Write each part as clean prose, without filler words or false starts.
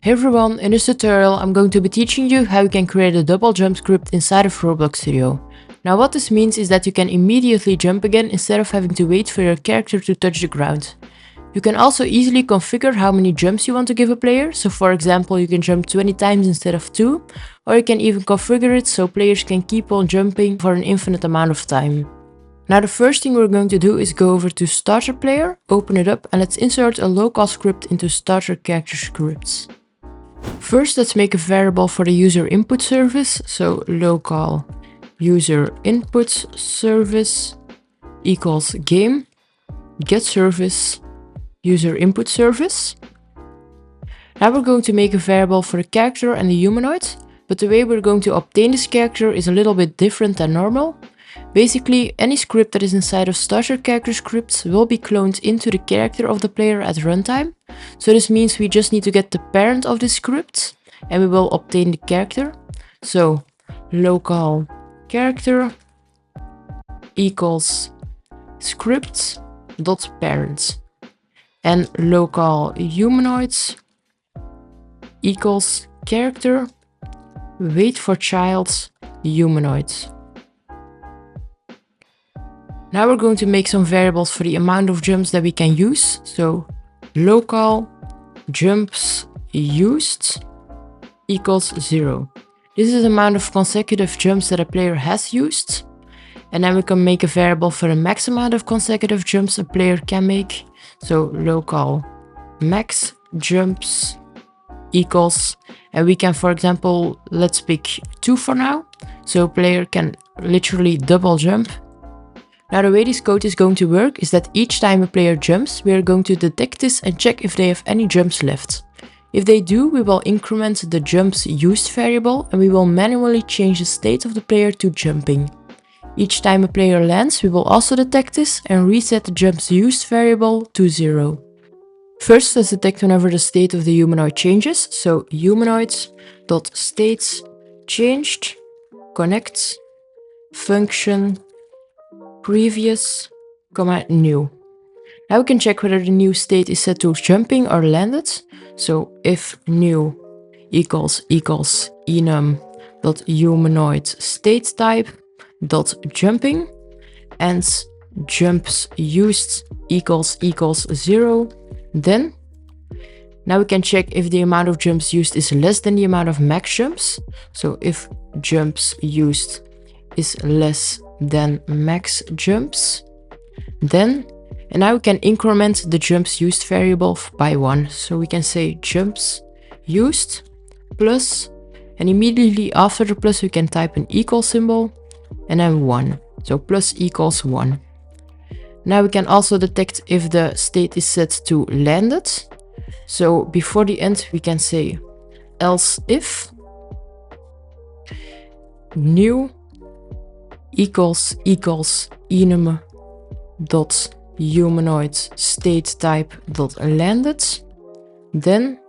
Hey everyone, in this tutorial I'm going to be teaching you how you can create a double jump script inside of Roblox Studio. Now what this means is that you can immediately jump again instead of having to wait for your character to touch the ground. You can also easily configure how many jumps you want to give a player, so for example you can jump 20 times instead of 2, or you can even configure it so players can keep on jumping for an infinite amount of time. Now the first thing we're going to do is go over to Starter Player, open it up, and let's insert a local script into Starter Character Scripts. First, let's make a variable for the user input service, so local user input service equals game get service user input service. Now we're going to make a variable for the character and the humanoid, but the way we're going to obtain this character is a little bit different than normal. Basically, any script that is inside of starter character scripts will be cloned into the character of the player at runtime. So this means we just need to get the parent of this script and we will obtain the character. So local character equals script.parent and local humanoids equals character wait for child humanoids. Now we're going to make some variables for the amount of jumps that we can use. So local jumps used equals 0. This is the amount of consecutive jumps that a player has used. And then we can make a variable for the max amount of consecutive jumps a player can make. So local max jumps equals, and we can, for example, let's pick 2 for now. So a player can literally double jump. Now the way this code is going to work is that each time a player jumps, we are going to detect this and check if they have any jumps left. If they do, we will increment the jumps used variable and we will manually change the state of the player to jumping. Each time a player lands, we will also detect this and reset the jumps used variable to 0. First, let's detect whenever the state of the humanoid changes. So humanoids.states changed connect function previous, new. Now we can check whether the new state is set to jumping or landed. So if new equals enum.humanoid state type dot jumping and jumps used equals 0, then now we can check if the amount of jumps used is less than the amount of max jumps. So if jumps used is less than max jumps, then, and now we can increment the jumps used variable by 1. So we can say jumps used plus, and immediately after the plus we can type an equal symbol and then 1. So plus equals 1. Now we can also detect if the state is set to landed. So before the end we can say else if new equals enum dot humanoid state type dot landed, then,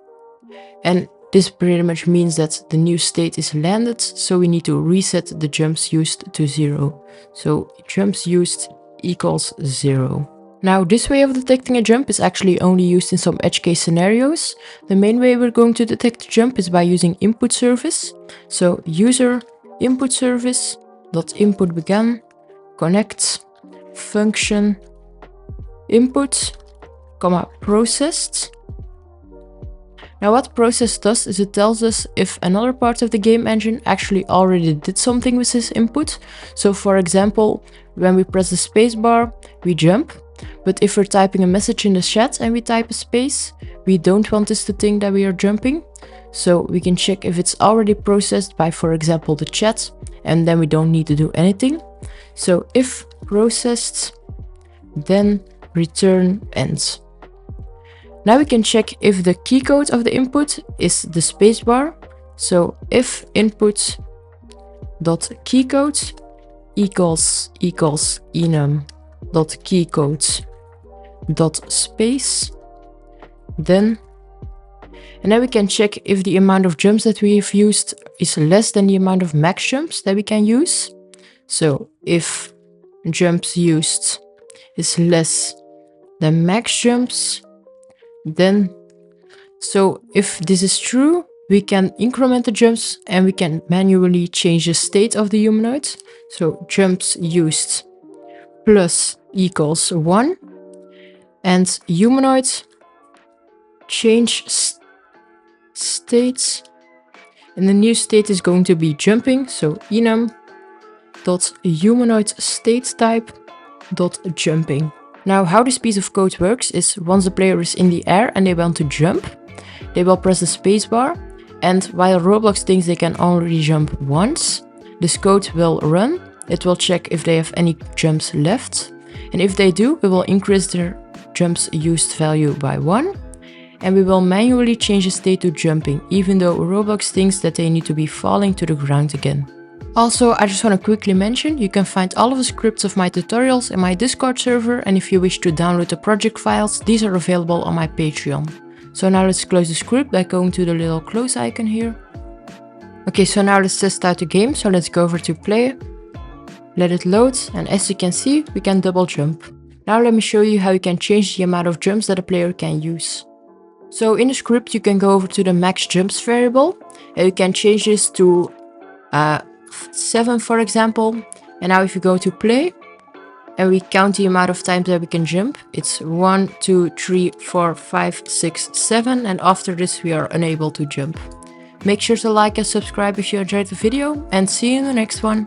and this pretty much means that the new state is landed, so we need to reset the jumps used to 0. So jumps used equals 0. Now this way of detecting a jump is actually only used in some edge case scenarios. The main way we're going to detect a jump is by using input service. So user input service dot input began connect function input comma processed. Now what process does is it tells us if another part of the game engine actually already did something with this input. So for example, when we press the space bar, we jump, but if we're typing a message in the chat and we type a space, we don't want this to think that we are jumping. So we can check if it's already processed by, for example, the chat, and then we don't need to do anything. So if processed, then return ends. Now we can check if the key code of the input is the spacebar. So if input dot keycode equals enum dot keycode dot space, then, and then we can check if the amount of jumps that we have used is less than the amount of max jumps that we can use. So if jumps used is less than max jumps, then So if this is true, we can increment the jumps and we can manually change the state of the humanoid. So jumps used plus equals 1 and humanoid change states, and the new state is going to be jumping. So enum dot humanoid state type dot jumping. Now how this piece of code works is once the player is in the air and they want to jump, they will press the spacebar, and while Roblox thinks they can only jump once, this code will run. It will check if they have any jumps left, and if they do, we will increase their jumps used value by 1, and we will manually change the state to jumping, even though Roblox thinks that they need to be falling to the ground again. Also, I just want to quickly mention, you can find all of the scripts of my tutorials in my Discord server, and if you wish to download the project files, these are available on my Patreon. So now let's close the script by going to the little close icon here. Okay, so now let's test out the game, so let's go over to play, let it load, and as you can see, we can double jump. Now let me show you how you can change the amount of jumps that a player can use. So in the script, you can go over to the max jumps variable, and you can change this to 7 for example. And now if you go to play and we count the amount of times that we can jump, it's 1, 2, 3, 4, 5, 6, 7, and after this we are unable to jump. Make sure to like and subscribe if you enjoyed the video, and see you in the next one.